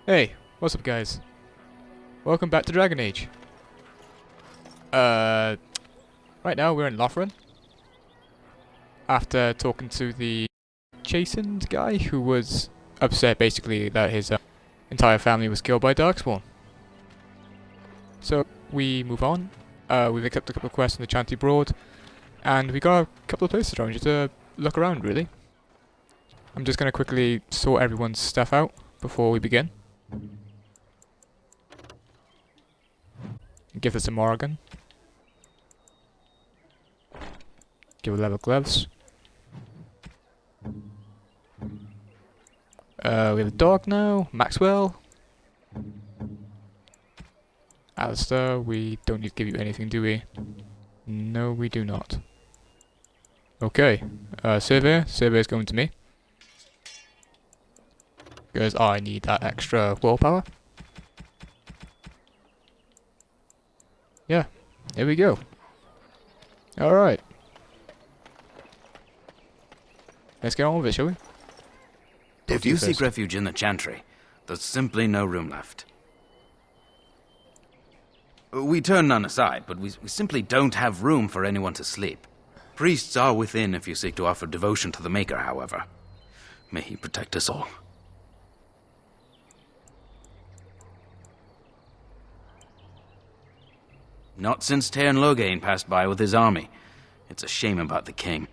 Hey, what's up guys? Welcome back to Dragon Age. Right now we're in Lothering. After talking to the chastened guy who was upset basically that his entire family was killed by Darkspawn. So we move on. We've accepted a couple of quests in the Chanty Broad. And we got a couple of places around just to look around really. I'm just going to quickly sort everyone's stuff out before we begin. Give this a Morrigan. Give it leather gloves. We have a dog now. Maxwell. Alistair, we don't need to give you anything, do we? No, we do not. Okay. Surveyor. Surveyor's going to me. Because I need that extra willpower. Yeah, here we go. Alright. Let's get on with it, shall we? If you seek refuge in the Chantry, there's simply no room left. We turn none aside, but we simply don't have room for anyone to sleep. Priests are within if you seek to offer devotion to the Maker, however. May he protect us all. Not since Tairn Loghain passed by with his army. It's a shame about the king.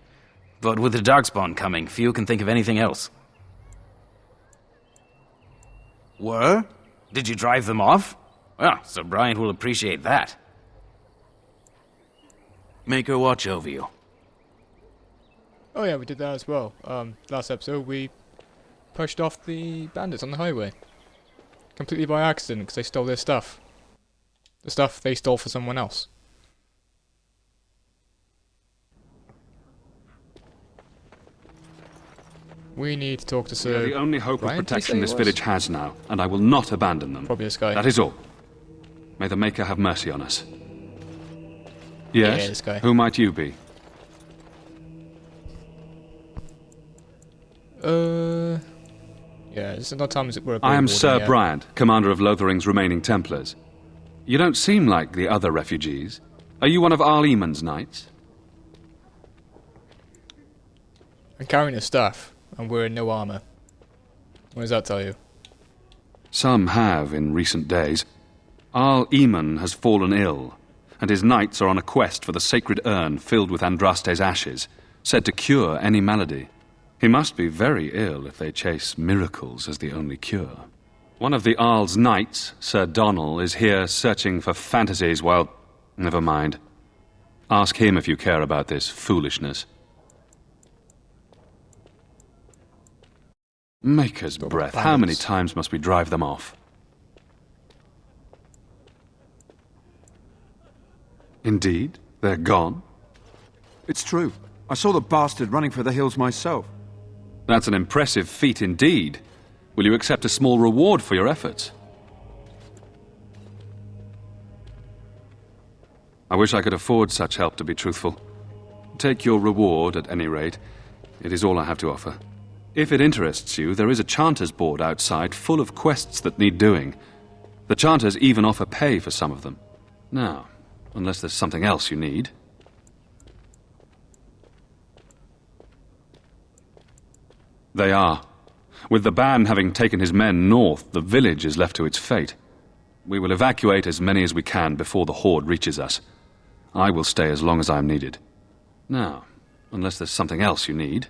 But with the Darkspawn coming, few can think of anything else. Were? Did you drive them off? Well, Sir Bryant will appreciate that. Maker watch over you. Oh yeah, we did that as well. Last episode we pushed off the bandits on the highway. Completely by accident, because they stole their stuff. The stuff they stole for someone else. We need to talk to Sir... They are the only hope Bryant, of protection this village has now, and I will not abandon them. Probably this guy. That is all. May the Maker have mercy on us. Yes? Yeah, this guy. Who might you be? Yeah, this is not times that we're... I am Sir Bryant, commander of Lothering's remaining Templars. You don't seem like the other refugees. Are you one of Arl Eamon's knights? I'm carrying his staff, and we're in no armour. What does that tell you? Some have in recent days. Arl Eamon has fallen ill, and his knights are on a quest for the sacred urn filled with Andraste's ashes, said to cure any malady. He must be very ill if they chase miracles as the only cure. One of the Arl's knights, Sir Donnell, is here searching for fantasies while... Never mind. Ask him if you care about this foolishness. Maker's breath, how many times must we drive them off? Indeed? They're gone? It's true. I saw the bastard running for the hills myself. That's an impressive feat indeed. Will you accept a small reward for your efforts? I wish I could afford such help, to be truthful. Take your reward, at any rate. It is all I have to offer. If it interests you, there is a Chanter's board outside full of quests that need doing. The Chanters even offer pay for some of them. Now, unless there's something else you need... They are. With the ban having taken his men north, the village is left to its fate. We will evacuate as many as we can before the horde reaches us. I will stay as long as I am needed. Now, unless there's something else you need...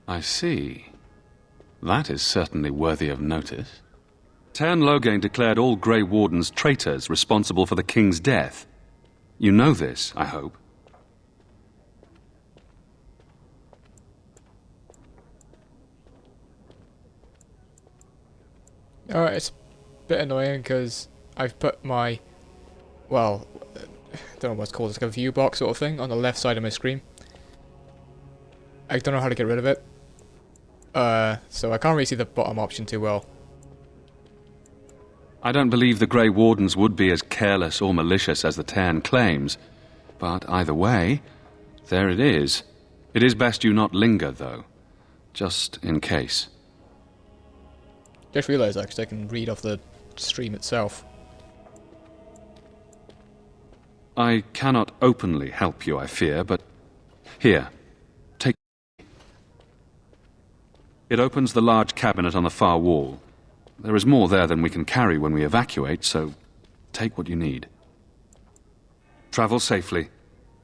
I see. That is certainly worthy of notice. Tairn Loghain declared all Grey Wardens traitors responsible for the king's death. You know this, I hope. Alright, it's a bit annoying because I've put my... Well, I don't know what's called, it's like a view box sort of thing on the left side of my screen. I don't know how to get rid of it. So I can't really see the bottom option too well. I don't believe the Grey Wardens would be as careless or malicious as the Tairn claims. But either way, there it is. It is best you not linger, though. just in case. Just realised actually I can read off the stream itself. I cannot openly help you, I fear, but here, take. It opens the large cabinet on the far wall. There is more there than we can carry when we evacuate, so take what you need. Travel safely,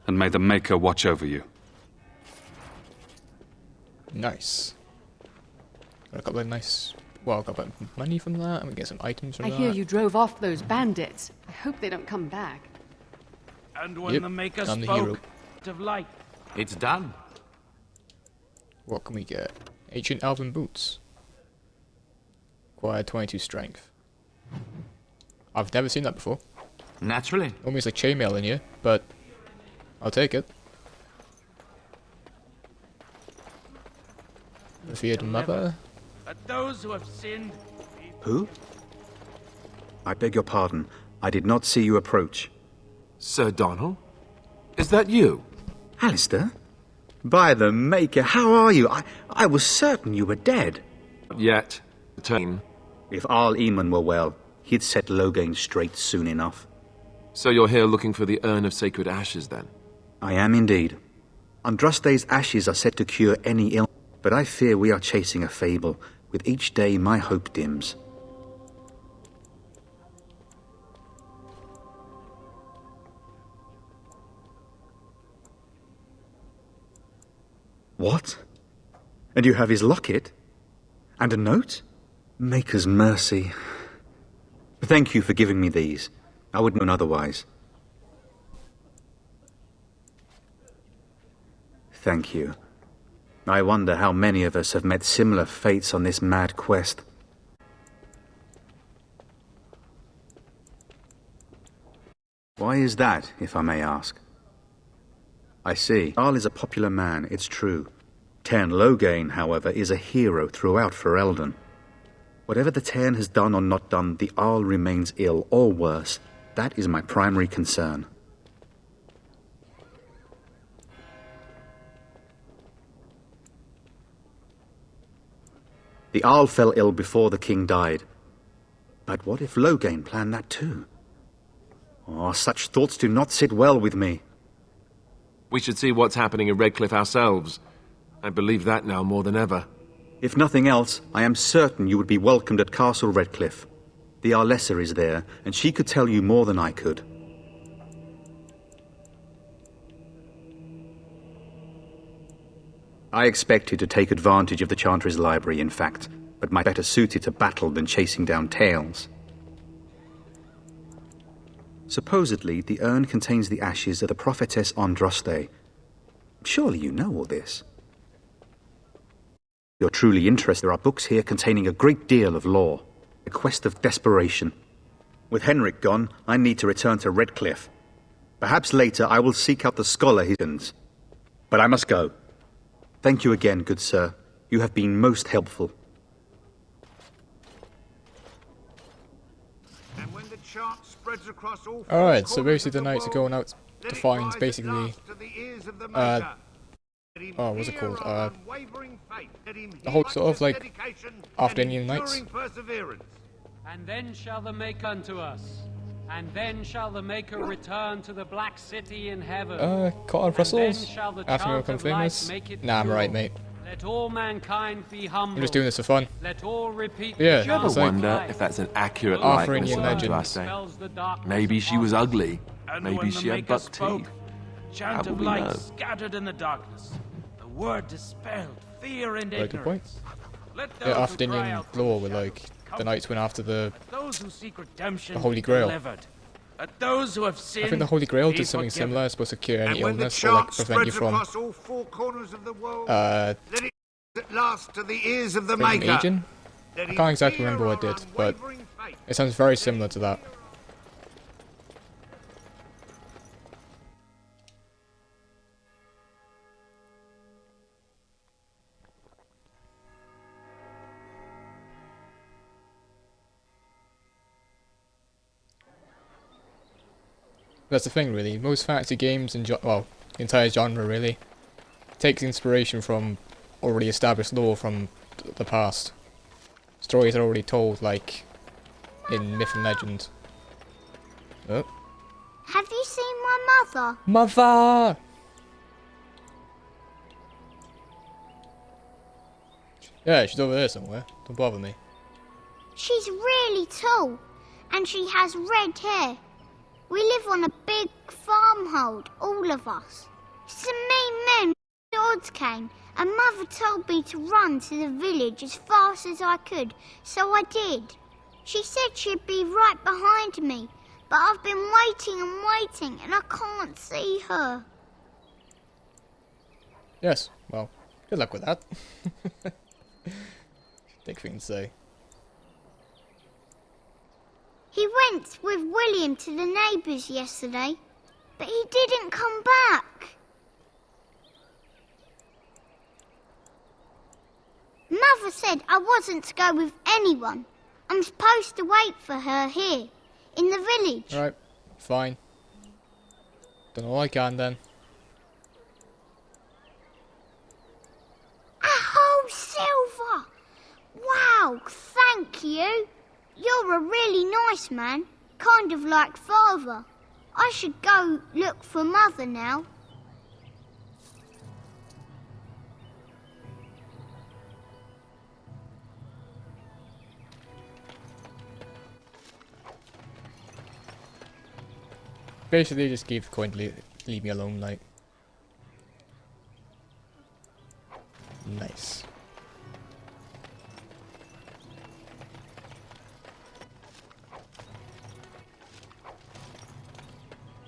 and may the Maker watch over you. Nice. Got a couple of nice... Well, got a bit of money from that, and we get some items from I that. hear you drove off those bandits. I hope they don't come back. And when Yep, the Maker I'm the hero. spoke of light, it's done. What can we get? Ancient Elven Boots. Acquired 22 strength. I've never seen that before. Naturally. Almost like chainmail in here, but I'll take it. The feared mother. At those who have sinned, Who? I beg your pardon. I did not see you approach. Sir Donald? Is that you? Alistair? By the Maker, how are you? I was certain you were dead. Not yet. Return. If Arl Eamon were well, he'd set Logain straight soon enough. So you're here looking for the urn of sacred ashes, then? I am indeed. Andraste's ashes are said to cure any ill, but I fear we are chasing a fable. With each day, my hope dims. What? And you have his locket? And a note? Maker's mercy. Thank you for giving me these. I would have known otherwise. Thank you. I wonder how many of us have met similar fates on this mad quest. Why is that, if I may ask? I see. Arl is a popular man, it's true. Tairn Logain, however, is a hero throughout Ferelden. Whatever the Tairn has done or not done, the Arl remains ill, or worse. That is my primary concern. The Arl fell ill before the king died. But what if Logain planned that too? Oh, such thoughts do not sit well with me. We should see what's happening in Redcliffe ourselves. I believe that now more than ever. If nothing else, I am certain you would be welcomed at Castle Redcliffe. The Arlessa is there, and she could tell you more than I could. I expected to take advantage of the Chantry's library, in fact, but might better suited to battle than chasing down tales. Supposedly, the urn contains the ashes of the prophetess Andraste. Surely you know all this. If you're truly interested, there are books here containing a great deal of lore. A quest of desperation. With Henrik gone, I need to return to Redcliffe. Perhaps later I will seek out the scholar Higgins. But I must go. Thank you again, good sir. You have been most helpful. Alright, so basically the knights are going out to find basically what's it called? The whole sort of like Arthurian knights. And then shall the Maker unto us, and then shall the Maker return to the Black City in heaven. Caught on Brussels? Then shall the After we chant become of light famous? make it Nah, I'm pure. right, mate. Let all mankind be humble. I'm just doing this for fun. Let all repeat Yeah, the chant it's of like- Wonder if that's an accurate Arthurian likeness of legend. Andraste. dispels the darkness Maybe she was upon us. ugly. And Maybe when she the had Maker buck spoke, teeth. chant How of will we light know? scattered in the darkness. The word dispelled fear and Very good point. ignorance. Let those Yeah, who cry Arthurian out for lore the were shadow like come. the knights went after the. Those who seek redemption the Holy Grail. delivered. At those who have sinned, I think the Holy Grail be did something forgiven. similar. It's supposed to cure any And when the illness or like chant prevent you spreads from across all four corners of the world, uh let it at last to the ears of the being Maker. aging. Let I him can't exactly hear remember what I our did, but unwavering faith. it sounds very similar to that. That's the thing, really. Most fantasy games and well, the entire genre really takes inspiration from already established lore from the past. Stories are already told, like, in myth and legend. Oh. Have you seen my mother? Mother! Yeah, she's over there somewhere. Don't bother me. She's really tall, and she has red hair. We live on a big farmhold, all of us. Some mean men with swords came, and Mother told me to run to the village as fast as I could, so I did. She said she'd be right behind me, but I've been waiting and waiting, and I can't see her. Yes, well, good luck with that. Dick thing to say. He went with William to the neighbours yesterday, but he didn't come back. Mother said I wasn't to go with anyone. I'm supposed to wait for her here, in the village. Alright, fine. Done all I can then. A whole silver! Wow, thank you. You're a really nice man, kind of like Father. I should go look for Mother now. Basically, just gave the coin to leave me alone, like. Nice.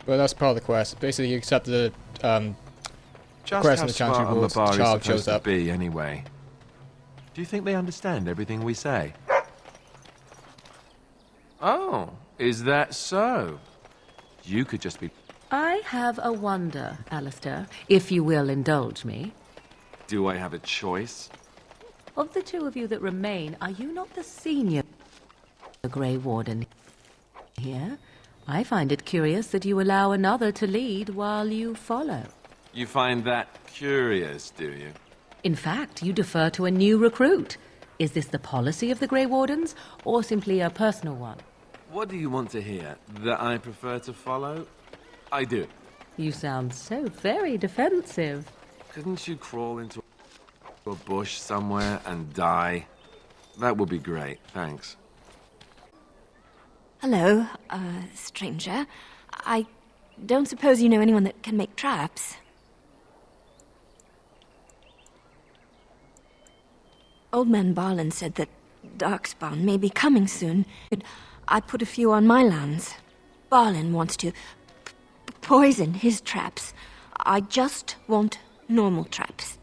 Well, that's part of the quest. Basically, you accept the Just quest how in the Chantry smart Wars. Mabar is Child supposed shows to up. be, anyway. Do you think they understand everything we say? Oh, is that so? You could just be... I have a wonder, Alistair, if you will indulge me. Do I have a choice? Of the two of you that remain, are you not the senior Grey Warden here? I find it curious that you allow another to lead while you follow. You find that curious, do you? In fact, you defer to a new recruit. Is this the policy of the Grey Wardens, or simply a personal one? What do you want to hear? That I prefer to follow? I do. You sound so very defensive. Couldn't you crawl into a bush somewhere and die? That would be great, thanks. Hello, stranger. I don't suppose you know anyone that can make traps? Old man Barlin said that Darkspawn may be coming soon. I put a few on my lands. Barlin wants to poison his traps. I just want normal traps.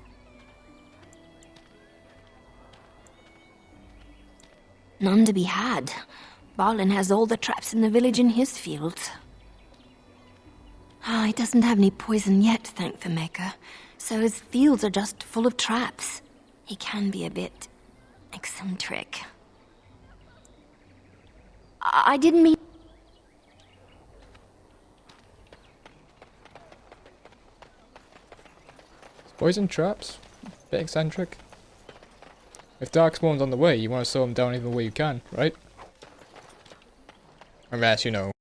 None to be had. Barlin has all the traps in the village in his fields. He doesn't have any poison yet, thank the Maker, so his fields are just full of traps. He can be a bit eccentric. I didn't mean... Poison traps? Bit eccentric. If Darkspawn's on the way, you want to slow him down even way you can, right? Unless, you know,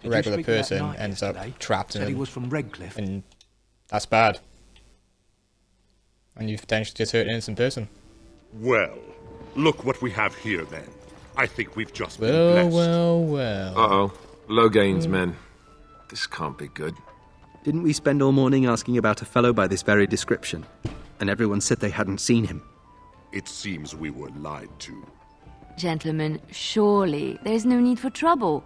a regular person ends up trapped in him. He was from Redcliffe. And that's bad. And you've potentially just hurt an innocent person. Well, look what we have here then. I think we've just been blessed. Well. Uh-oh. Loghain's men. This can't be good. Didn't we spend all morning asking about a fellow by this very description? And everyone said they hadn't seen him. It seems we were lied to. Gentlemen, surely there's no need for trouble.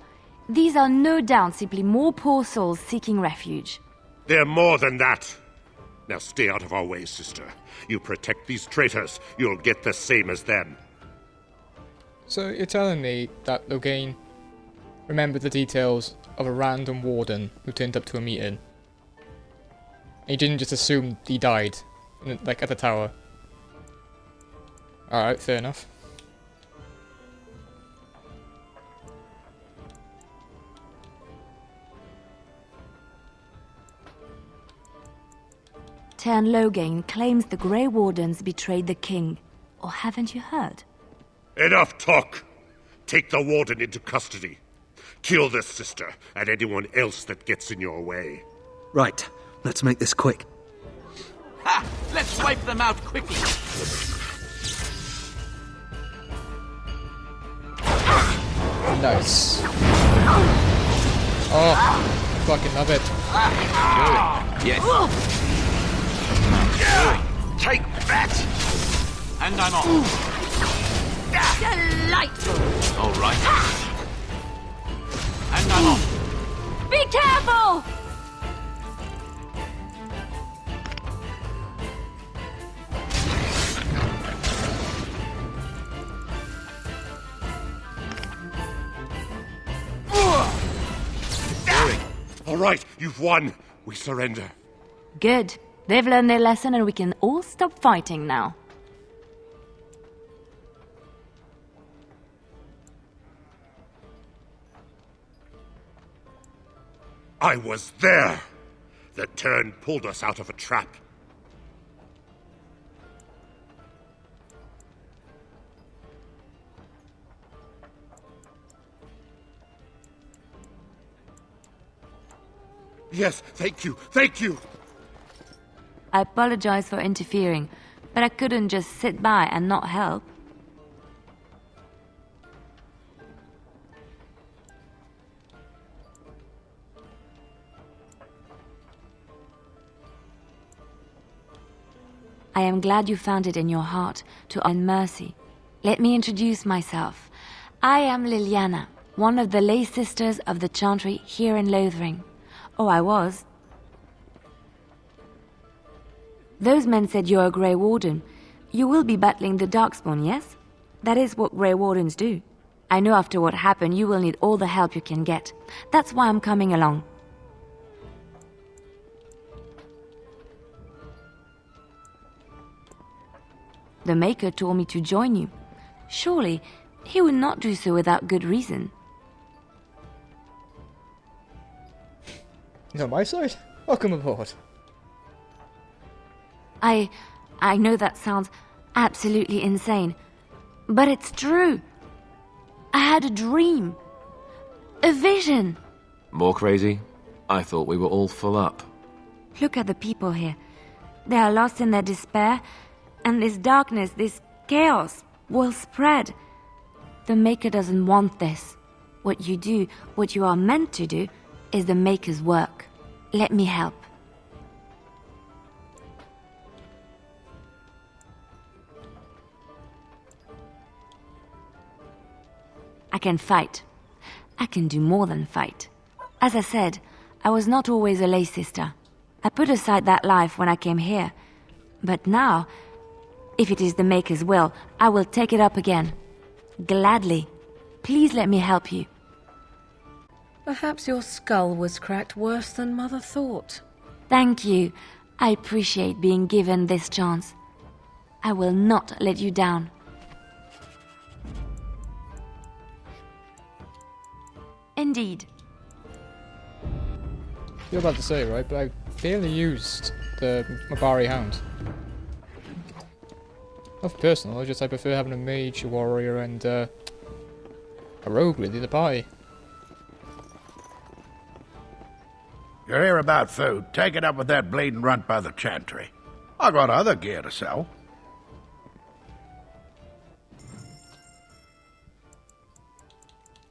These are no doubt simply more poor souls seeking refuge. They're more than that. Now stay out of our way, sister. You protect these traitors, you'll get the same as them. So you're telling me that Loghain remembered the details of a random warden who turned up to a meeting? And he didn't just assume he died, like at the tower. Alright, fair enough. Tern Logain claims the Grey Wardens betrayed the king. Or haven't you heard? Enough talk! Take the warden into custody. Kill this sister and anyone else that gets in your way. Right, let's make this quick. Ha! Let's wipe them out quickly. Nice. Oh, fucking love it. Yes. Take that! And I'm off. Delightful! All right. And I'm off. Be careful! All right, you've won. We surrender. Good. They've learned their lesson and we can all stop fighting now. I was there. The Tern pulled us out of a trap. Yes, thank you, thank you! I apologize for interfering, but I couldn't just sit by and not help. I am glad you found it in your heart to earn mercy. Let me introduce myself. I am Liliana, one of the lay sisters of the Chantry here in Lothering. Oh, I was. Those men said you're a Grey Warden. You will be battling the Darkspawn, yes? That is what Grey Wardens do. I know after what happened you will need all the help you can get. That's why I'm coming along. The Maker told me to join you. Surely, he would not do so without good reason. He's on my side? Welcome aboard. I know that sounds absolutely insane, but it's true. I had a dream. A vision. More crazy? I thought we were all full up. Look at the people here. They are lost in their despair, and this darkness, this chaos, will spread. The Maker doesn't want this. What you do, what you are meant to do, is the Maker's work. Let me help. I can fight. I can do more than fight. As I said, I was not always a lay sister. I put aside that life when I came here. But now, if it is the Maker's will, I will take it up again. Gladly. Please let me help you. Perhaps your skull was cracked worse than Mother thought. Thank you. I appreciate being given this chance. I will not let you down. Indeed. You're about to say, right? But I barely used the Mabari Hound. Not personal, I prefer having a mage, a warrior, and a rogue with the party. You're here about food. Take it up with that bleeding runt by the Chantry. I got other gear to sell.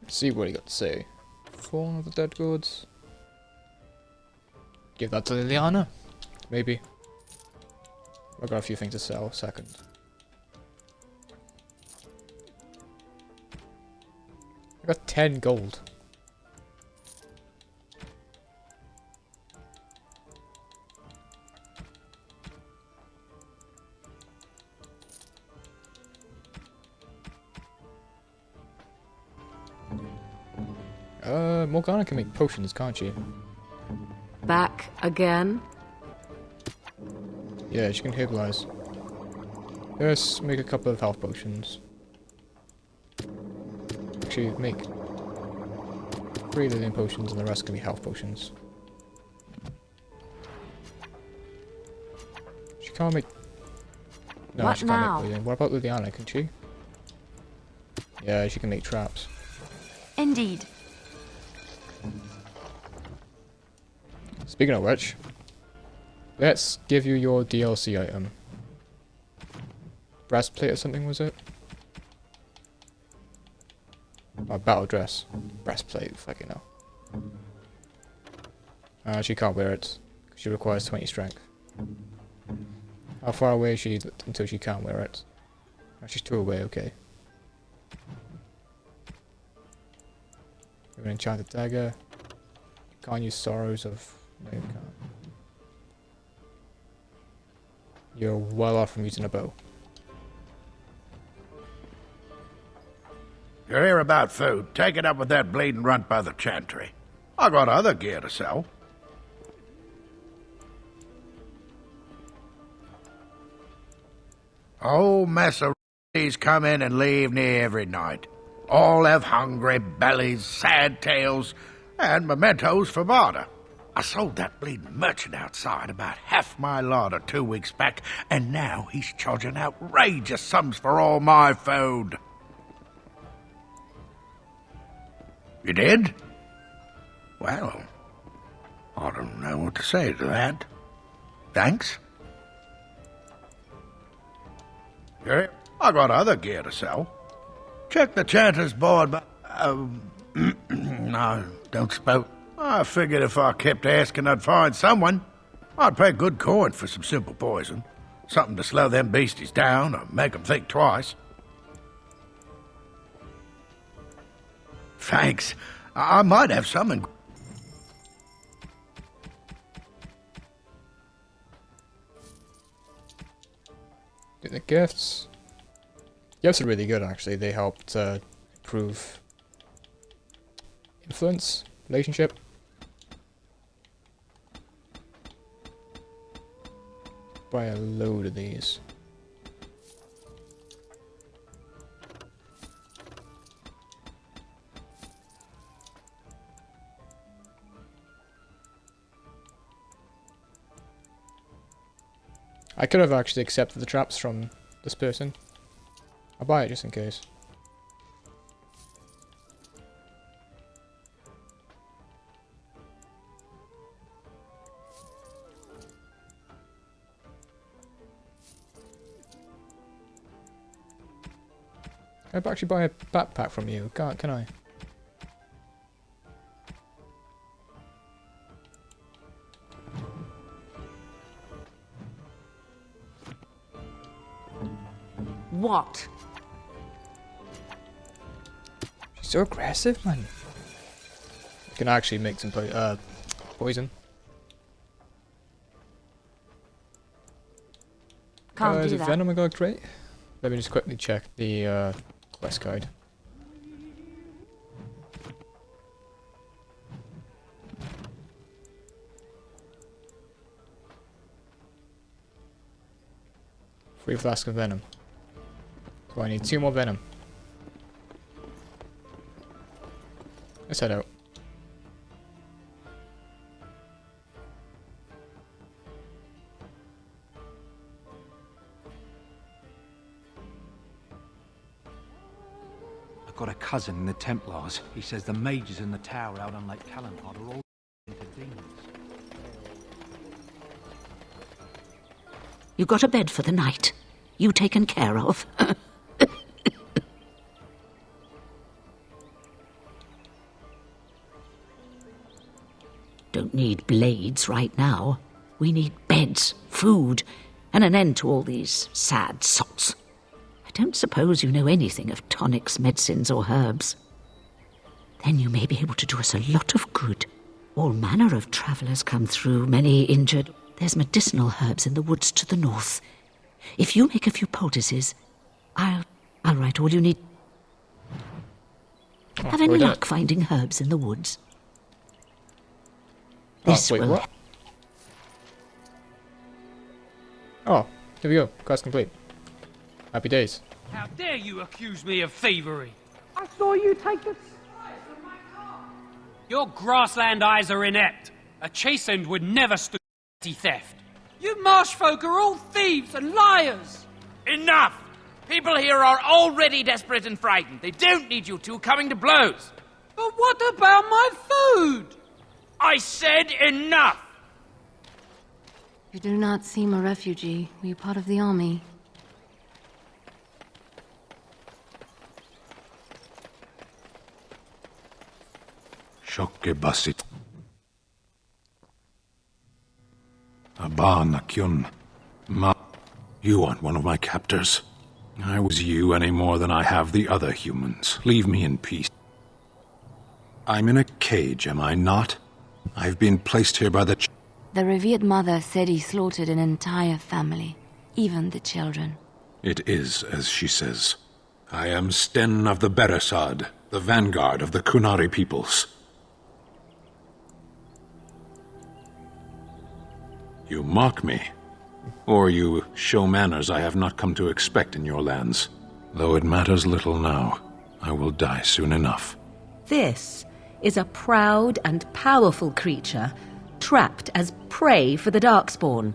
Let's see what he got to say. Fallen of the Dead Gods. Give that to Liliana. Maybe. I've got a few things to sell. Second. I got 10 gold. Morgana can make potions, can't she? Back again? Yeah, she can herbalize. Let's make a couple of health potions. Actually, make 3 Lilian potions and the rest can be health potions. can't make... No, What she can't now? make poison. What about Liliana, can she? Yeah, she can make traps. Indeed. Speaking of which, let's give you your DLC item. Breastplate or something, was it? Oh, battle dress. Breastplate, fucking hell. She can't wear it. She requires 20 strength. How far away is she until she can't wear it? Oh, she's 2 away, okay. An enchanted dagger. Can't use sorrows of... No, you can't. You're well off from using a bow. You're here about food. Take it up with that bleeding runt by the chantry. I got other gear to sell. Oh, mess of these come in and leave near every night. All have hungry bellies, sad tales, and mementos for barter. I sold that bleeding merchant outside about half my larder 2 weeks back, and now he's charging outrageous sums for all my food. You did? Well, I don't know what to say to that. Thanks. Yeah, I got other gear to sell. Check the chanter's board, but... no, don't spout. I figured if I kept asking I'd find someone. I'd pay good coin for some simple poison. Something to slow them beasties down or make them think twice. Thanks. I might have some in... The gifts. Gifts are really good, actually. They helped improve influence, relationship. Buy a load of these. I could have actually accepted the traps from this person. I'll buy it just in case. I'd actually buy a backpack from you, can't, can I? What? She's so aggressive, man. You can actually make some poison. Can't Is do it that. venom I got great? Let me just quickly check the quest guide. Free flask of venom. So I need 2 more venom. Let's head out. I've got a cousin in the Templars. He says the mages in the tower out on Lake Callanpod are all into demons. You got a bed for the night? You taken care of? Don't need blades right now. We need beds, food, and an end to all these sad sots. I don't suppose you know anything of tonics, medicines, or herbs. Then you may be able to do us a lot of good. All manner of travellers come through, many injured. There's medicinal herbs in the woods to the north. If you make a few poultices, I'll write all you need. Have any luck finding herbs in the woods? This wait, will... what? Oh, here we go. Quest complete. Happy days. How dare you accuse me of thievery? I saw you take the... Your grassland eyes are inept. A chastened would never stoop to theft. You marsh folk are all thieves and liars! Enough! People here are already desperate and frightened. They don't need you two coming to blows. But what about my food? I said enough! You do not seem a refugee. Were you part of the army? Shokke basit. Abba Nakyun. Ma. You aren't one of my captors. I was you any more than I have the other humans. Leave me in peace. I'm in a cage, am I not? I've been placed here by the... The revered mother said he slaughtered an entire family, even the children. It is as she says. I am Sten of the Beresad, the vanguard of the Kunari peoples. You mock me, or you show manners I have not come to expect in your lands. Though it matters little now, I will die soon enough. This is a proud and powerful creature, trapped as prey for the Darkspawn.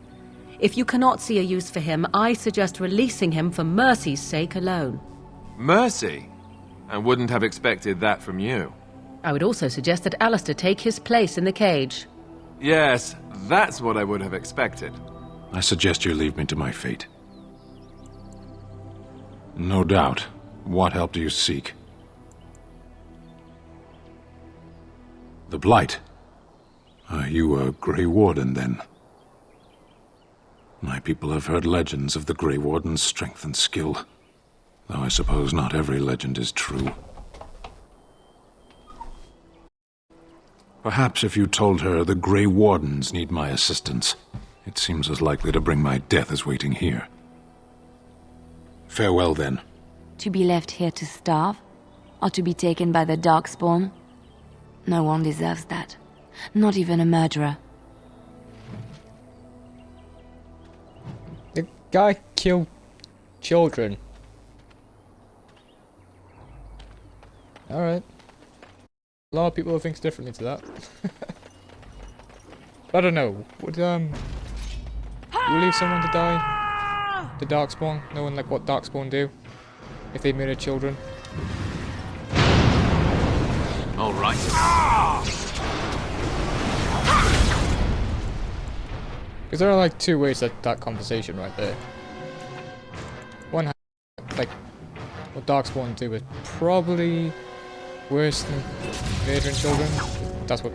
If you cannot see a use for him, I suggest releasing him for mercy's sake alone. Mercy? I wouldn't have expected that from you. I would also suggest that Alistair take his place in the cage. Yes, that's what I would have expected. I suggest you leave me to my fate. No doubt. What help do you seek? The Blight. Are you a Grey Warden, then? My people have heard legends of the Grey Warden's strength and skill, though I suppose not every legend is true. Perhaps if you told her the Grey Wardens need my assistance, it seems as likely to bring my death as waiting here. Farewell, then. To be left here to starve? Or to be taken by the Darkspawn? No one deserves that. Not even a murderer. The guy killed children. Alright. A lot of people think differently to that. I don't know. Would you leave someone to die? The Darkspawn? Knowing like what Darkspawn do? If they murder children? All right. Because there are like two ways that conversation right there. One, like, what Darkspawn do is probably worse than murdering children. That's what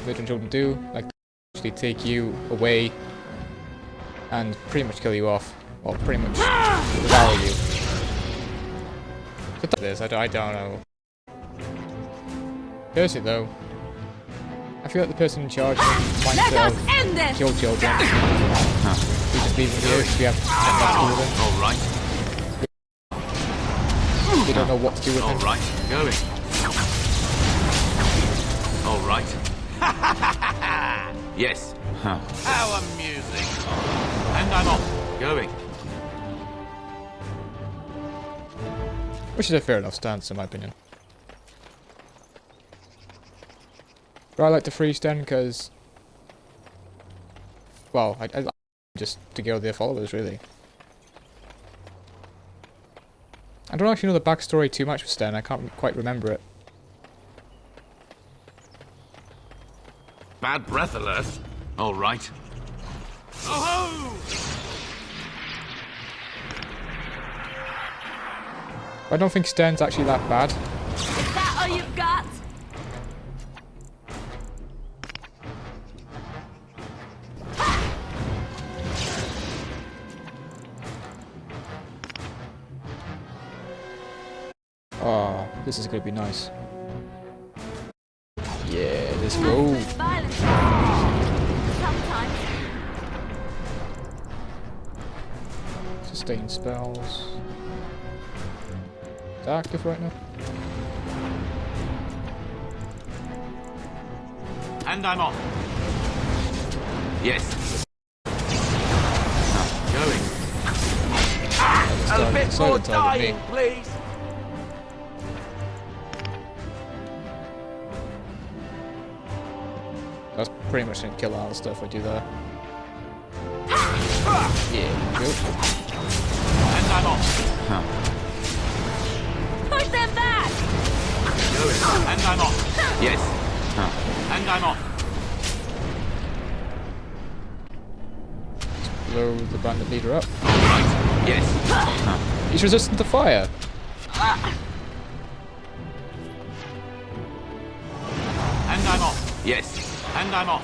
murdering children do. Like, they actually take you away and pretty much kill you off. Or pretty much devour you. So this, I don't know. Personally though, I feel like the person in charge might kill children. We just leave them here because we have to do with them. Alright. We don't know what to do with them. Alright, going. Alright. Yes. How amusing. And I'm off. Going. Which is a fair enough stance in my opinion. But I like the free stand because, well, I like just to kill their followers really. I don't actually know the backstory too much with Sten, I can't quite remember it. Bad breath alert. All right. Oh-ho! I don't think Sten's actually that bad. Is that all you've got? Oh, this is gonna be nice. Yeah, let's go. Sustain spells. It's active right now. And I'm off. Yes. Going. A bit more dying, please. That's pretty much gonna kill all the stuff I do there. Yeah, go. And I'm off. Huh. Push them back! And I'm off. Yes. Huh. And I'm off. Blow the bandit leader up. Right. Yes. Huh. He's resistant to fire. And I'm off. Yes. And I'm off.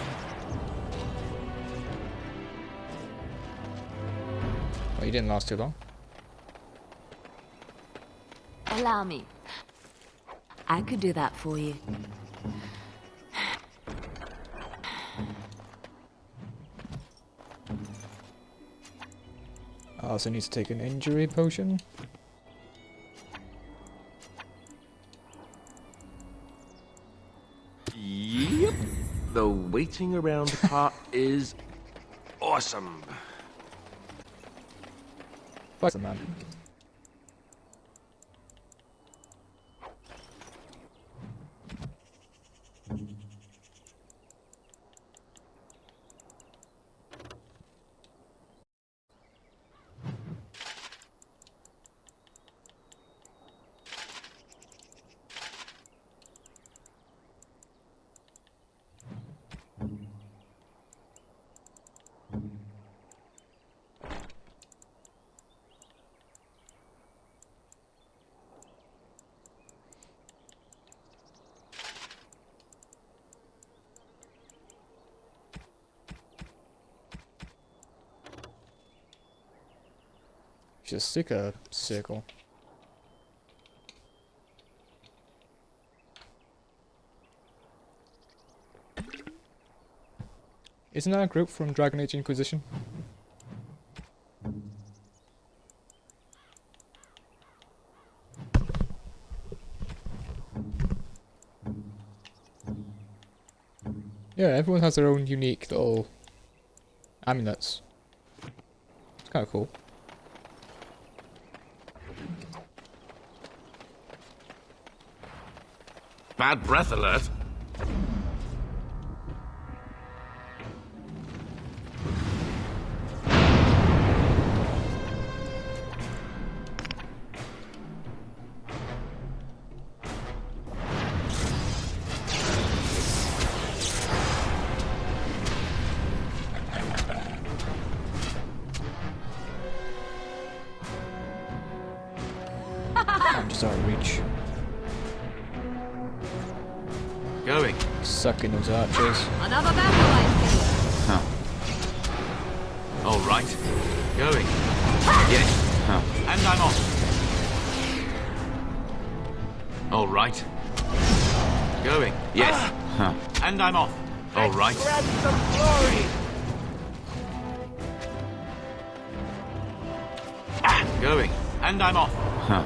Well, he didn't last too long. Allow me. I could do that for you. I also need to take an injury potion. Yep. The waiting around part is awesome. Fuck the man. Just stick a circle. Isn't that a group from Dragon Age Inquisition? Yeah, everyone has their own unique little amulets. It's kind of cool. Bad breath alert. I'm just out of reach. Going. Sucking those archers. Another battle, I see. Huh. All right. Going. Yes. Huh. And I'm off. All right. Going. Yes. Huh. And I'm off. All right. Grab some glory! Going. And I'm off. Huh.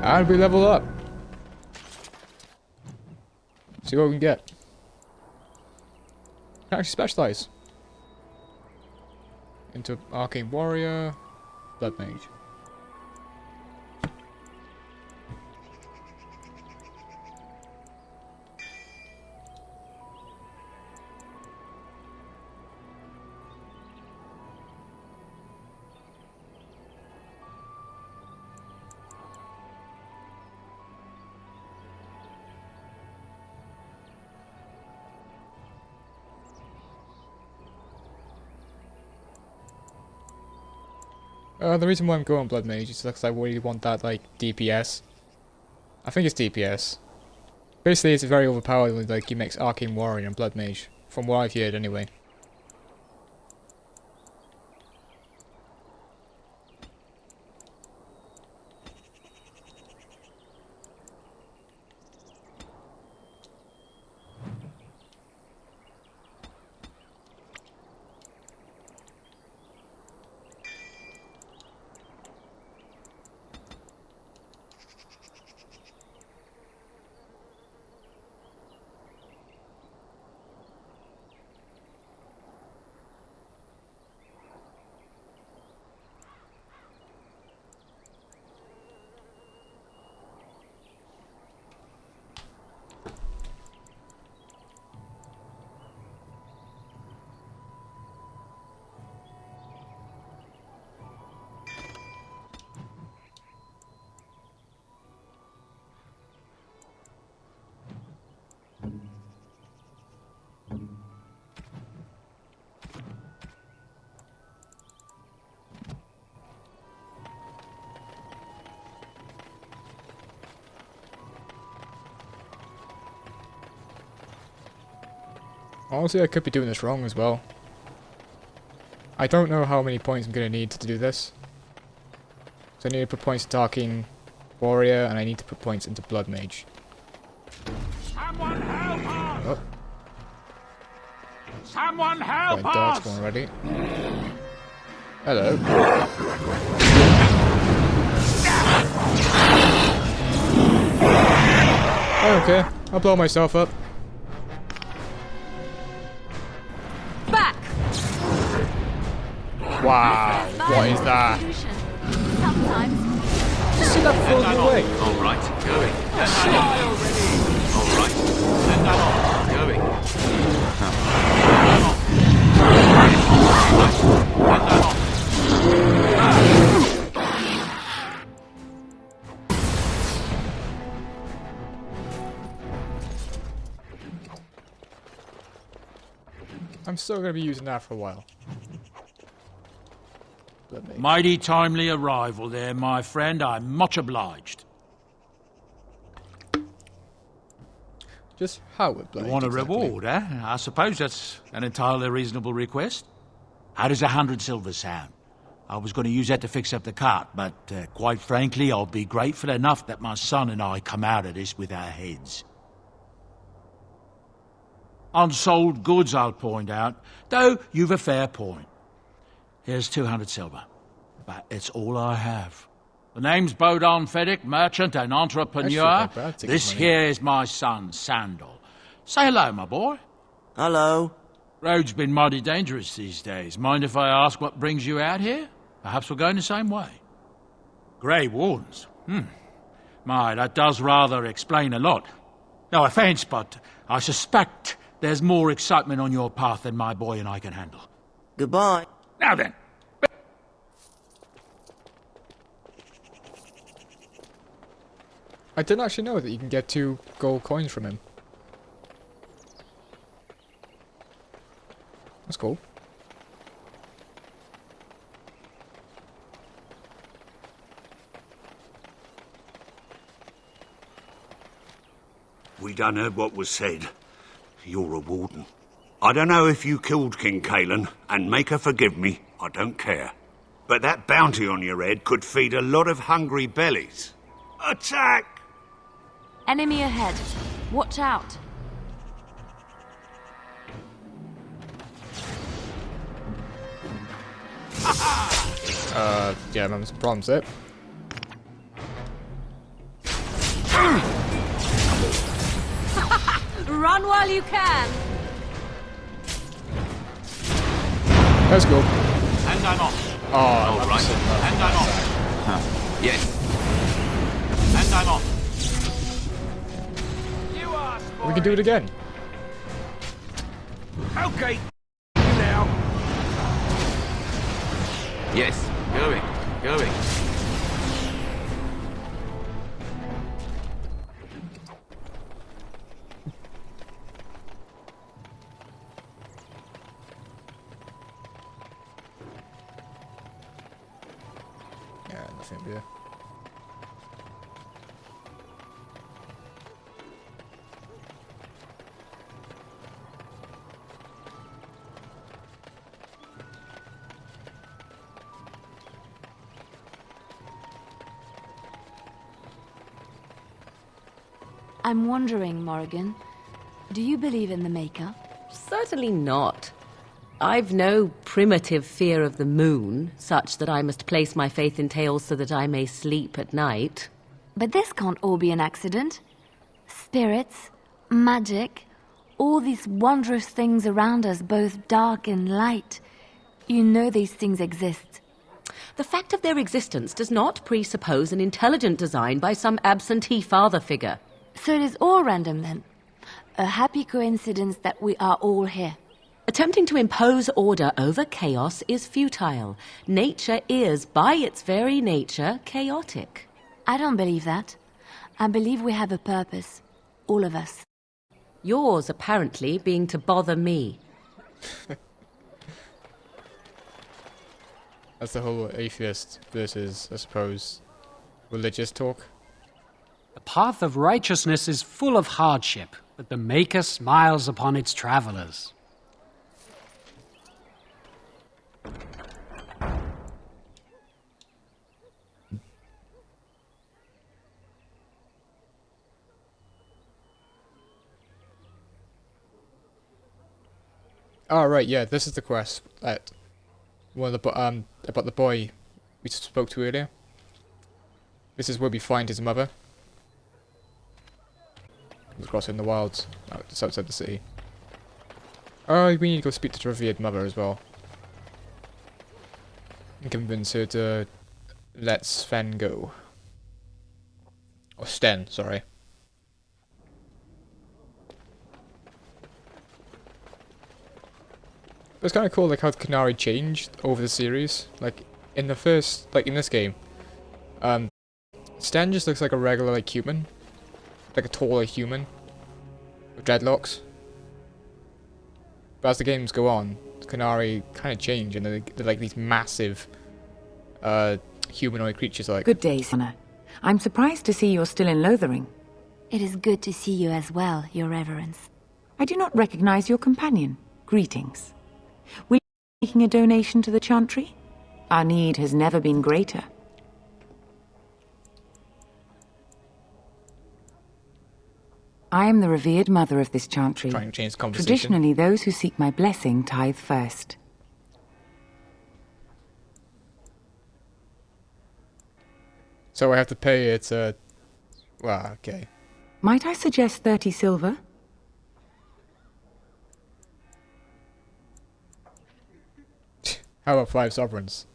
And we level up. See what we can get. Can actually specialize into Arcane Warrior, Blood Mage. The reason why I'm going Blood Mage is because I really want that, like, DPS. I think it's DPS. Basically, it's very overpowered when, like, you mix Arcane Warrior and Blood Mage. From what I've heard, anyway. Honestly, I could be doing this wrong as well. I don't know how many points I'm going to need to do this. So I need to put points to Darking Warrior, and I need to put points into Blood Mage. Someone help us! Oh. Someone help Got a us! Darkspawn already. Hello. Okay, I'll blow myself up. Back! Wow, what is that? Sometimes. See that floating away? All right, going. All right, send that on. Going. I'm still going to be using that for a while. Mighty timely arrival there, my friend. I'm much obliged. Just how would You want a reward, eh? I suppose that's an entirely reasonable request. How does 100 silver sound? I was going to use that to fix up the cart, but quite frankly, I'll be grateful enough that my son and I come out of this with our heads. Unsold goods, I'll point out, though you've a fair point. Here's 200 silver, but it's all I have. The name's Bodon Feddick, merchant and entrepreneur. This here is my son, Sandal. Say hello, my boy. Hello. Road's been mighty dangerous these days. Mind if I ask what brings you out here? Perhaps we're going the same way. Grey Wardens. My, that does rather explain a lot. No offence, but I suspect there's more excitement on your path than my boy and I can handle. Goodbye. Now then. I didn't actually know that you can get 2 gold coins from him. That's cool. We done heard what was said. You're a warden. I don't know if you killed King Kalen, and make her forgive me, I don't care. But that bounty on your head could feed a lot of hungry bellies. Attack! Enemy ahead. Watch out. Yeah, I'm having some problems there. Run while you can! Let's go. And I'm off. Oh, All right. And I'm off. Yes. And I'm off. We can do it again. Okay. Now. Yes. Going. Going. Yeah, nothing there. I'm wondering, Morrigan, do you believe in the Maker? Certainly not. I've no primitive fear of the moon, such that I must place my faith in tales so that I may sleep at night. But this can't all be an accident. Spirits, magic, all these wondrous things around us, both dark and light. You know these things exist. The fact of their existence does not presuppose an intelligent design by some absentee father figure. So it is all random then. A happy coincidence that we are all here. Attempting to impose order over chaos is futile. Nature is, by its very nature, chaotic. I don't believe that. I believe we have a purpose. All of us. Yours, apparently, being to bother me. That's the whole atheist versus, I suppose, religious talk. The path of righteousness is full of hardship, but the Maker smiles upon its travelers. Oh right, yeah, this is the quest that one of the about the boy we spoke to earlier. This is where we find his mother. Comes across in the wilds, just outside the city. Oh, we need to go speak to the revered mother as well. And convince her to let Sven go. Or Sten, sorry. It's kind of cool, like how Canary changed over the series. Like in the first, like in this game, Sten just looks like a regular like human, like a taller human with dreadlocks. But as the games go on, Canary kind of change, and they're like these massive, humanoid creatures. Like Good day, Sana. I'm surprised to see you're still in Lothering. It is good to see you as well, Your Reverence. I do not recognize your companion. Greetings. Will you be making a donation to the Chantry? Our need has never been greater. I am the revered mother of this Chantry. Trying to change the conversation. Traditionally, those who seek my blessing tithe first. So I have to pay it, well, okay. Might I suggest 30 silver? How about 5 sovereigns?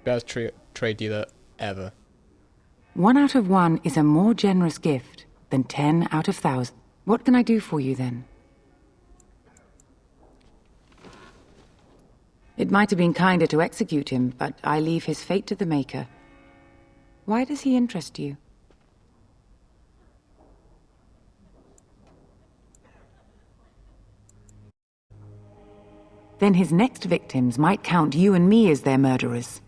Best trade dealer ever. 1 out of 1 is a more generous gift than 10 out of 1,000. What can I do for you then? It might have been kinder to execute him, but I leave his fate to the Maker. Why does he interest you? Then his next victims might count you and me as their murderers.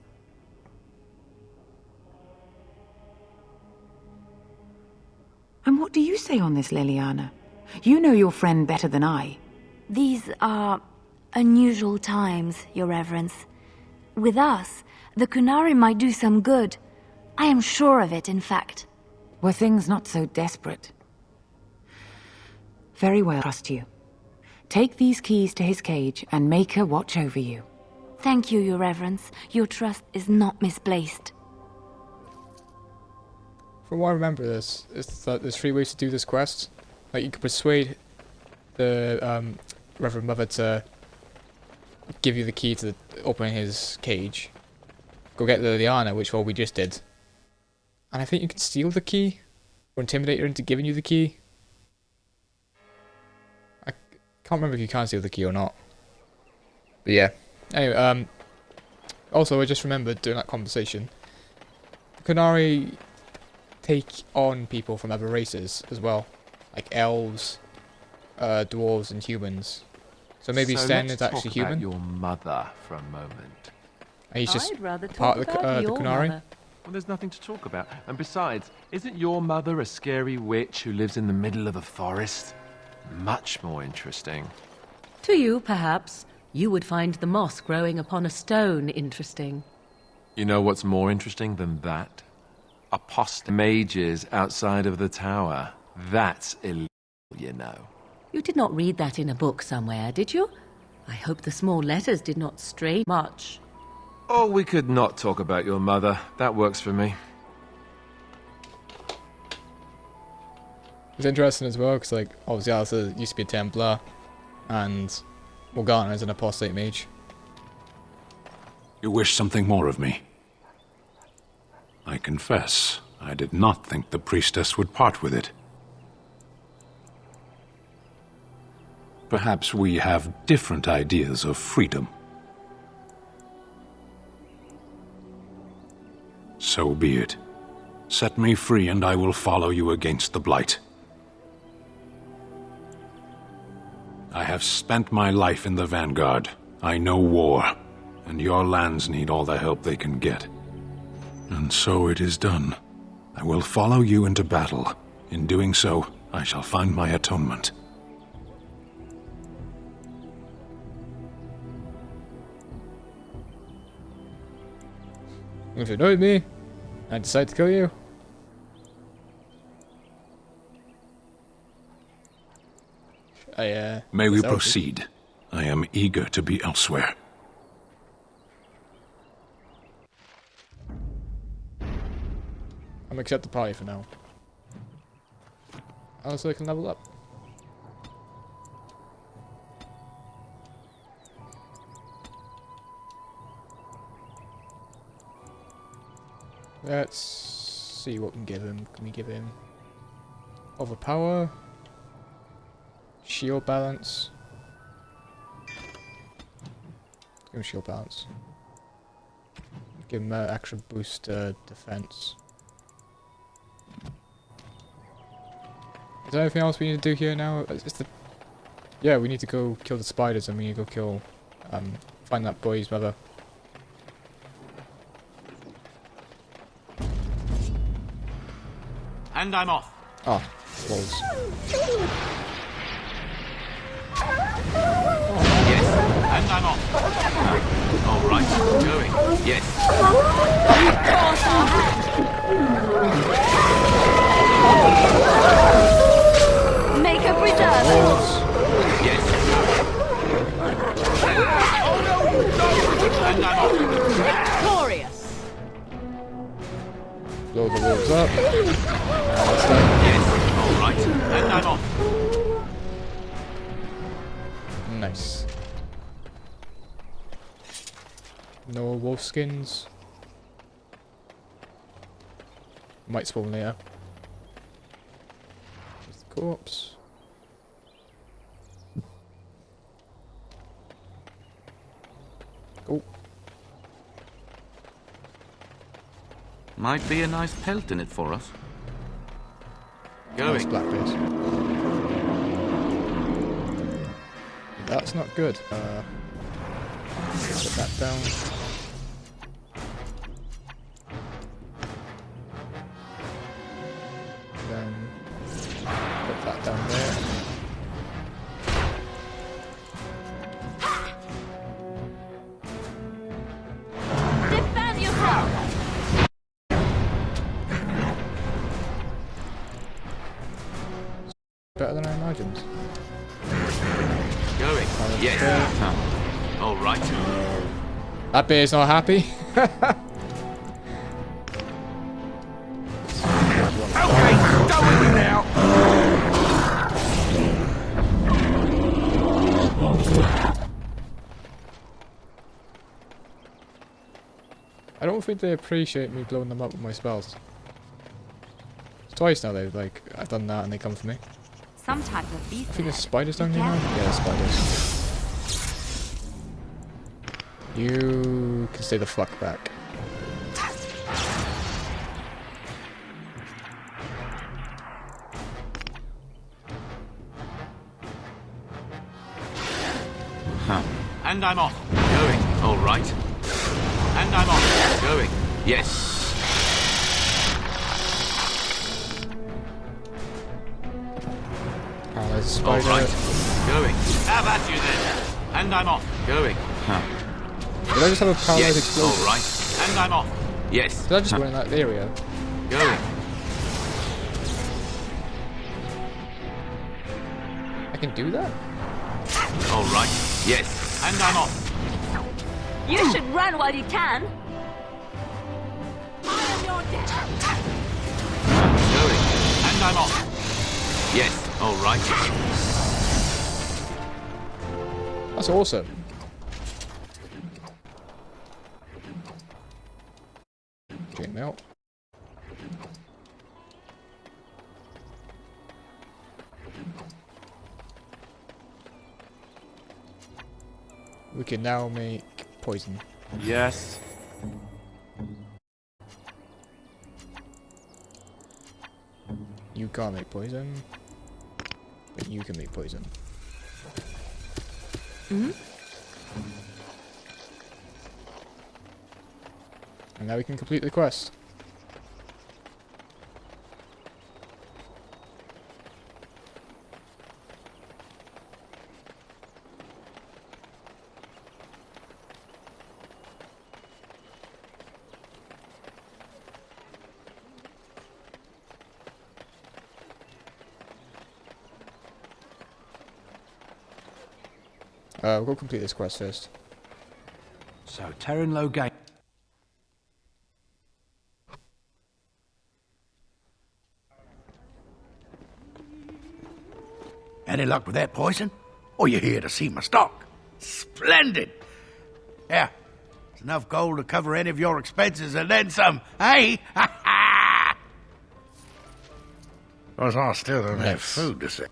And what do you say on this, Leliana? You know your friend better than I. These are unusual times, Your Reverence. With us, the Kunari might do some good. I am sure of it, in fact. Were things not so desperate? Very well, trust you. Take these keys to his cage and make her watch over you. Thank you, Your Reverence. Your trust is not misplaced. From what I remember, is that there's 3 ways to do this quest. Like you could persuade the Reverend Mother to give you the key to open his cage. Go get the Liana, which we just did. And I think you can steal the key or intimidate her into giving you the key. I can't remember if you can steal the key or not. But yeah. Anyway, also I just remembered during that conversation, Kunari take on people from other races as well, like elves, dwarves, and humans. So maybe Sten is actually human. Your mother for a moment. And he's just I'd rather part talk of the about your Kunari. mother. Well, there's nothing to talk about. And besides, isn't your mother a scary witch who lives in the middle of a forest? Much more interesting. To you, perhaps, you would find the moss growing upon a stone interesting. You know what's more interesting than that? Apostate mages outside of the tower. That's illegal, you know. You did not read that in a book somewhere, did you? I hope the small letters did not stray much. Oh, we could not talk about your mother. That works for me. It's interesting as well, because like, obviously Alistair used to be a Templar, and Morgana is an apostate mage. You wish something more of me? I confess, I did not think the priestess would part with it. Perhaps we have different ideas of freedom. So be it. Set me free and I will follow you against the Blight. I have spent my life in the Vanguard. I know war, and your lands need all the help they can get. And so it is done. I will follow you into battle. In doing so, I shall find my atonement. If you annoyed me, I decide to kill you. May we proceed? I am eager to be elsewhere. I'm accept the party for now. Also, I can level up. Let's see what we can give him. Can we give him overpower? Shield balance? Give him shield balance. Give him extra boost defense. Is there anything else we need to do here now? Yeah, we need to go kill the spiders and we need to go kill, find that boy's mother. And I'm off. Oh, balls. Yes, and I'm off. All right, going. Yes. Make a preserve. Yes. And I'm off. Glorious. Blow the wolves up. Yes, all right, and I'm off. Nice. No wolf skins. Might spawn later. Just the corpse. Oh. Might be a nice pelt in it for us. Nice Going. black base. That's not good. Put that down. Then put that down there. Defend yourself. Better than I imagined. Going. Yes. All right. That bear's not happy. Okay, go with you now. I don't think they appreciate me blowing them up with my spells. It's twice now I've done that and they come for me. Some type of beast. I think there's spiders down here now. Yeah, there's spiders. You can stay the fuck back. And I'm off. Going. All right. And I'm off. Going. Yes. Oh, there's a spider. All right. Going. Have at you then. And I'm off. Going. Did I just have a paralyzed Yes. explosion? All right. And I'm off. Yes. Did I just go in that area? Going. I can do that? All right. Yes. And I'm off. You should run while you can. Going. And I'm off. Yes. All right. That's awesome. Chain melt. We can now make poison. Yes. You can't make poison, but you can make poison. Mm-hmm. And now we can complete the quest. We'll complete this quest first. So, Terran Logain. Any luck with that poison? Or you here to see my stock? Splendid! Yeah, it's enough gold to cover any of your expenses and then some, hey? Because I still don't have food to sell.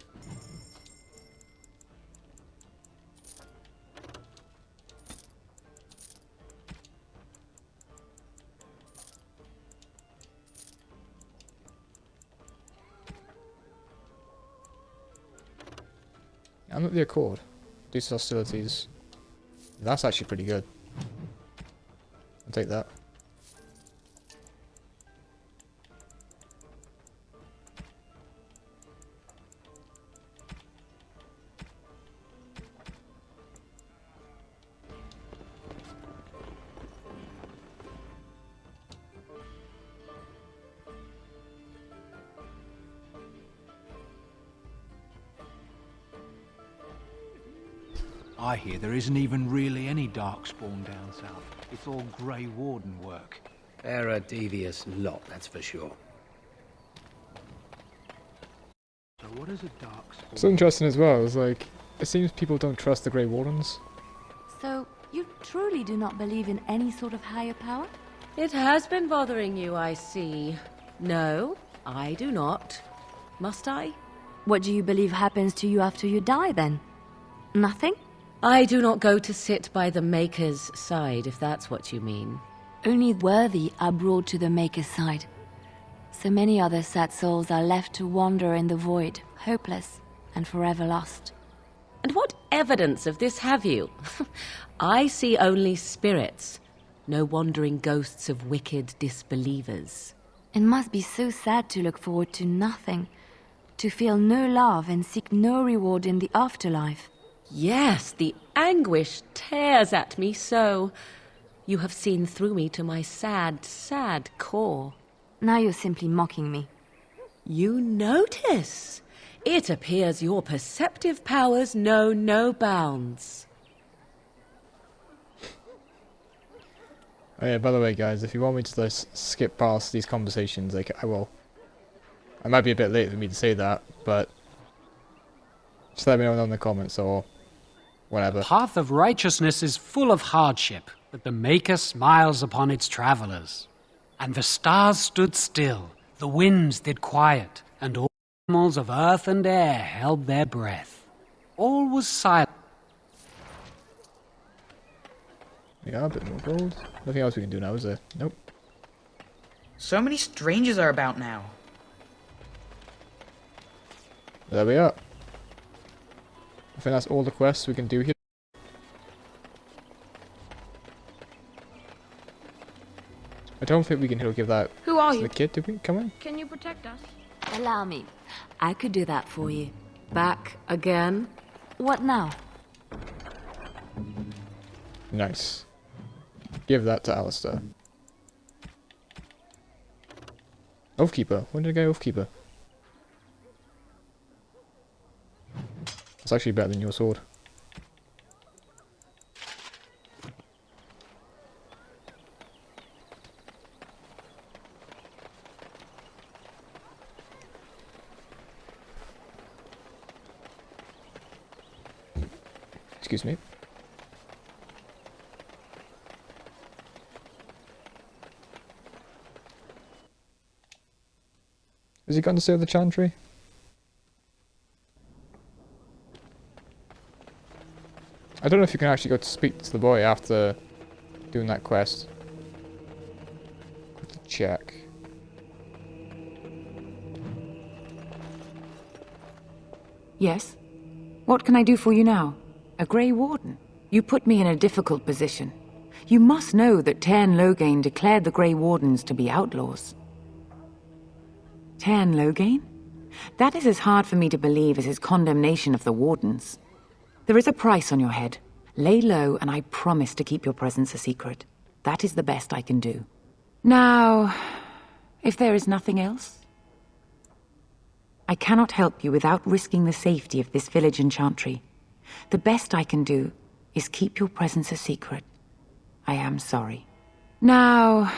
I'm at the Accord. Reduce hostilities. That's actually pretty good. I'll take that. I hear there isn't even really any Darkspawn down south. It's all Grey Warden work. They're a devious lot, that's for sure. So what is a Darkspawn? It's interesting as well. It's like, it seems people don't trust the Grey Wardens. So, you truly do not believe in any sort of higher power? It has been bothering you, I see. No, I do not. Must I? What do you believe happens to you after you die, then? Nothing? I do not go to sit by the Maker's side, if that's what you mean. Only worthy are brought to the Maker's side. So many other sad souls are left to wander in the void, hopeless and forever lost. And what evidence of this have you? I see only spirits, no wandering ghosts of wicked disbelievers. It must be so sad to look forward to nothing, to feel no love and seek no reward in the afterlife. Yes, the anguish tears at me so. You have seen through me to my sad, sad core. Now you're simply mocking me. You notice? It appears your perceptive powers know no bounds. Oh yeah, by the way guys, if you want me to just skip past these conversations, like, I will. I might be a bit late for me to say that, but just let me know in the comments or whatever. The path of righteousness is full of hardship, but the Maker smiles upon its travelers. And the stars stood still, the winds did quiet, and all animals of earth and air held their breath. All was silent. Yeah, a bit more gold. Nothing else we can do now, is there? Nope. So many strangers are about now. There we are. I think that's all the quests we can do here. I don't think we can give that Who are to you? the kid, did we? Come on. Can you protect us? Allow me. I could do that for you. Back again? What now? Nice. Give that to Alistair. Oathkeeper. When did I get Oathkeeper? It's actually better than your sword. Excuse me. Has he gone to save the Chantry? I don't know if you can actually go to speak to the boy after doing that quest. Quickly check. Yes? What can I do for you now? A Grey Warden? You put me in a difficult position. You must know that Tern Logain declared the Grey Wardens to be outlaws. Tern Logain? That is as hard for me to believe as his condemnation of the Wardens. There is a price on your head. Lay low, and I promise to keep your presence a secret. That is the best I can do. Now, if there is nothing else, I cannot help you without risking the safety of this village and chantry. The best I can do is keep your presence a secret. I am sorry. Now,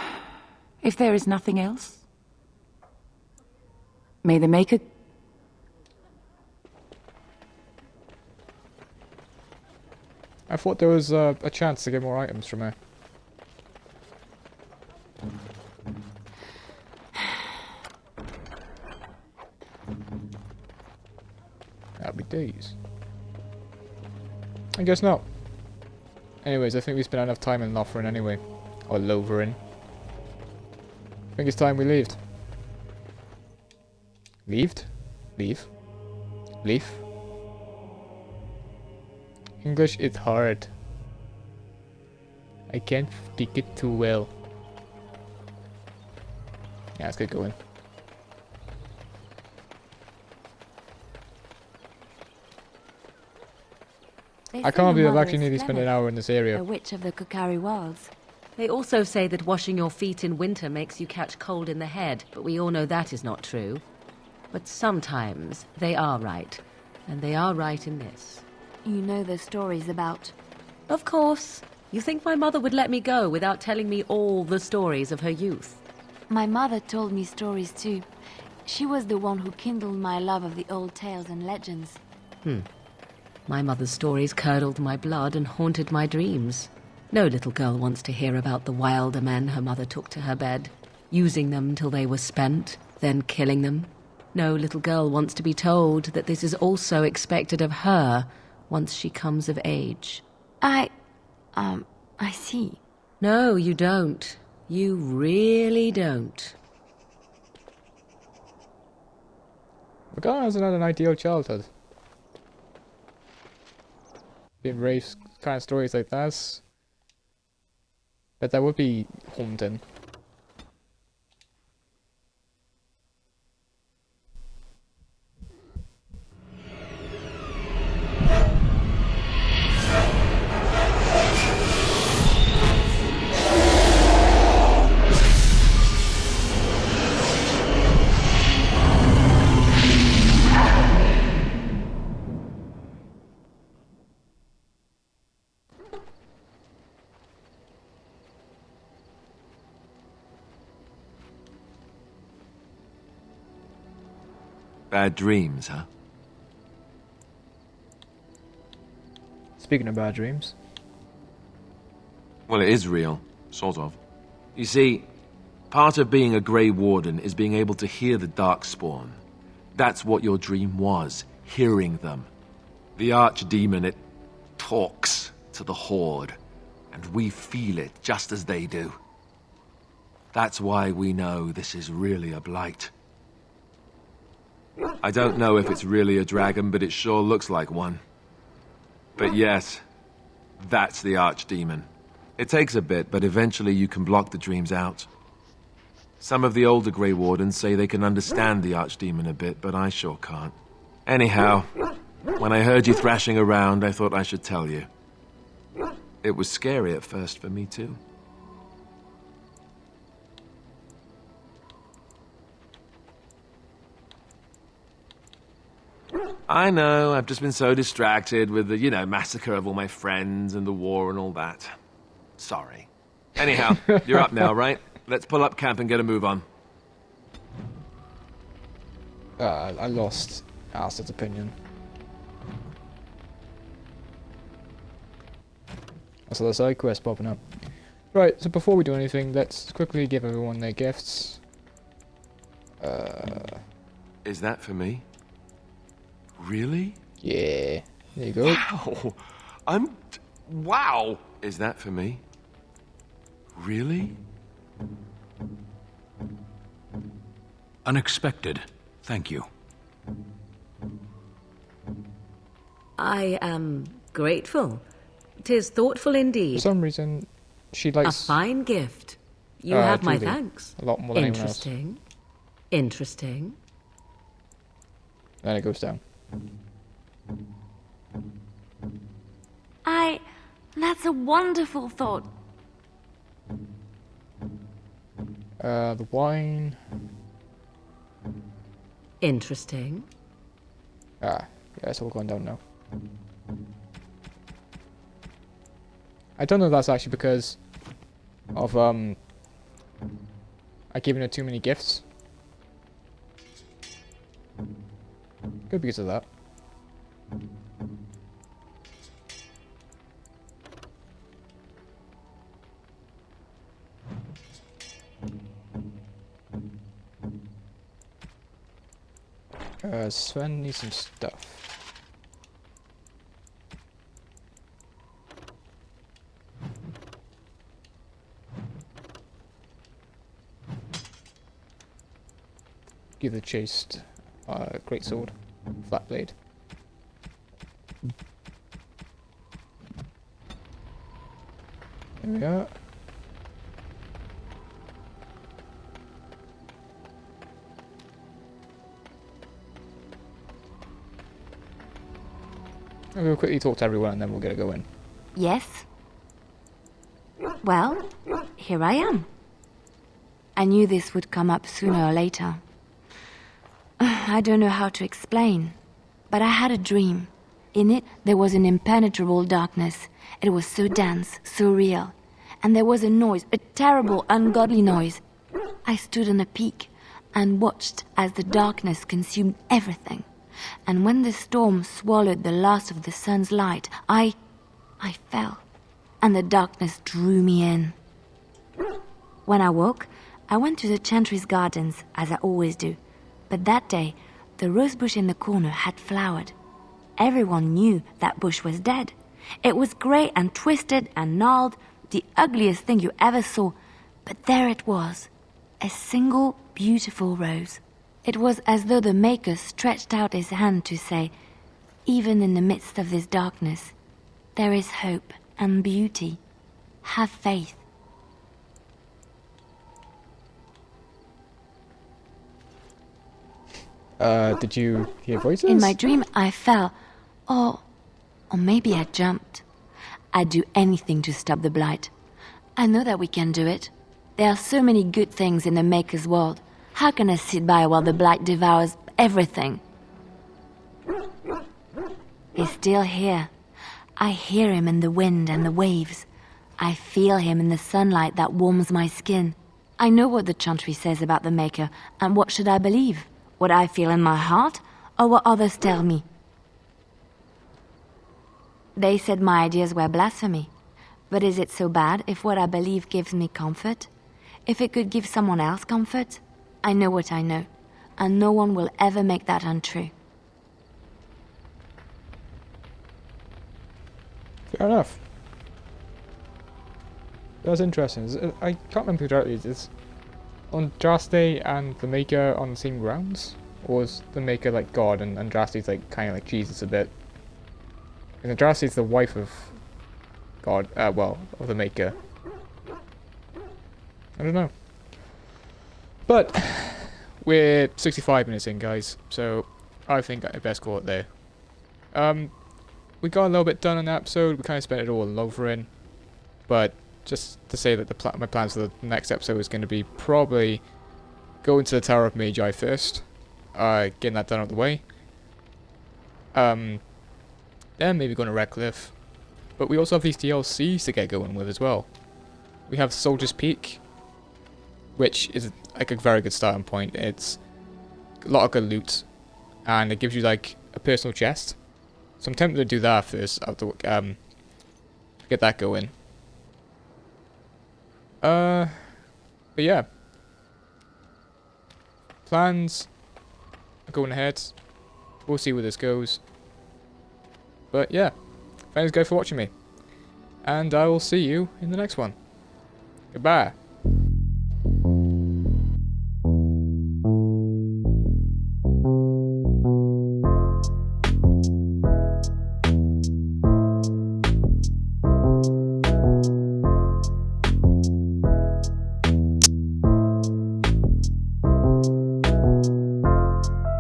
if there is nothing else, may the Maker... I thought there was a chance to get more items from her. That'll be days. I guess not. Anyways, I think we spent enough time in Lothering anyway. Or Lothering. I think it's time we left. Leaved? Leave? Leave? English is hard. I can't speak it too well. Yeah, let's get going. I can't believe I've actually nearly spent an hour in this area. A witch of the Kukari Wilds. They also say that washing your feet in winter makes you catch cold in the head, but we all know that is not true. But sometimes they are right, and they are right in this. You know the stories about... Of course. You think my mother would let me go without telling me all the stories of her youth? My mother told me stories too. She was the one who kindled my love of the old tales and legends. My mother's stories curdled my blood and haunted my dreams. No little girl wants to hear about the wilder men her mother took to her bed, using them till they were spent, then killing them. No little girl wants to be told that this is also expected of her once she comes of age. I see. No, you don't. You really don't. Morgana hasn't had an ideal childhood. Being raised kind of stories like that. But that would be haunting. Bad dreams, huh? Speaking of bad dreams. Well, it is real. Sort of. You see, part of being a Grey Warden is being able to hear the Darkspawn. That's what your dream was, hearing them. The Archdemon, it talks to the Horde, and we feel it just as they do. That's why we know this is really a blight. I don't know if it's really a dragon, but it sure looks like one. But yes, that's the Archdemon. It takes a bit, but eventually you can block the dreams out. Some of the older Grey Wardens say they can understand the Archdemon a bit, but I sure can't. Anyhow, when I heard you thrashing around, I thought I should tell you. It was scary at first for me, too. I know, I've just been so distracted with the, massacre of all my friends and the war and all that. Sorry. Anyhow, you're up now, right? Let's pull up camp and get a move on. I lost Alistair's opinion. That's the side quest popping up. Right, so before we do anything, let's quickly give everyone their gifts. Is that for me? Really? Yeah. There you go. Wow. Wow! Is that for me? Really? Unexpected. Thank you. I am grateful. 'Tis thoughtful indeed. For some reason, she likes... A fine gift. You have my Julie. thanks. A lot more than anyone else. Interesting. Interesting. Then it goes down. That's a wonderful thought. The wine... Interesting. Yeah, it's all going down now. I don't know if that's actually because of I given her too many gifts. Could be because of that. Sven needs some stuff. Give the chased great sword, flat blade. There we are. We'll quickly talk to everyone and then we'll get it going. Yes? Well, here I am. I knew this would come up sooner or later. I don't know how to explain, but I had a dream. In it, there was an impenetrable darkness. It was so dense, so real. And there was a noise, a terrible, ungodly noise. I stood on a peak and watched as the darkness consumed everything. And when the storm swallowed the last of the sun's light, I fell, and the darkness drew me in. When I woke, I went to the Chantry's gardens, as I always do. But that day, the rosebush in the corner had flowered. Everyone knew that bush was dead. It was grey and twisted and gnarled, the ugliest thing you ever saw. But there it was, a single beautiful rose. It was as though the Maker stretched out his hand to say, even in the midst of this darkness, there is hope and beauty. Have faith. Did you hear voices? In my dream, I fell. Or maybe I jumped. I'd do anything to stop the blight. I know that we can do it. There are so many good things in the Maker's world. How can I sit by while the blight devours everything? He's still here. I hear him in the wind and the waves. I feel him in the sunlight that warms my skin. I know what the Chantry says about the Maker, and what should I believe? What I feel in my heart, or what others tell me? They said my ideas were blasphemy. But is it so bad if what I believe gives me comfort? If it could give someone else comfort? I know what I know, and no one will ever make that untrue. Fair enough. That's interesting. I can't remember directly. Is Andraste and the Maker on the same grounds? Or is the Maker like God and Andraste's like kind of like Jesus a bit? And Andraste's the wife of God, well, of the Maker. I don't know. But we're 65 minutes in, guys, so I think I best call it there. We got a little bit done on the episode. We kind of spent it all in Lothering, but just to say that my plans for the next episode is going to be probably going to the Tower of Magi first, getting that done out of the way. Then maybe going to Redcliffe, but we also have these DLCs to get going with as well. We have Soldier's Peak, which is like a very good starting point. It's a lot of good loot, and it gives you like a personal chest. So I'm tempted to do that first, to get that going. But yeah, plans are going ahead. We'll see where this goes. But yeah, thanks guys for watching me, and I will see you in the next one. Goodbye.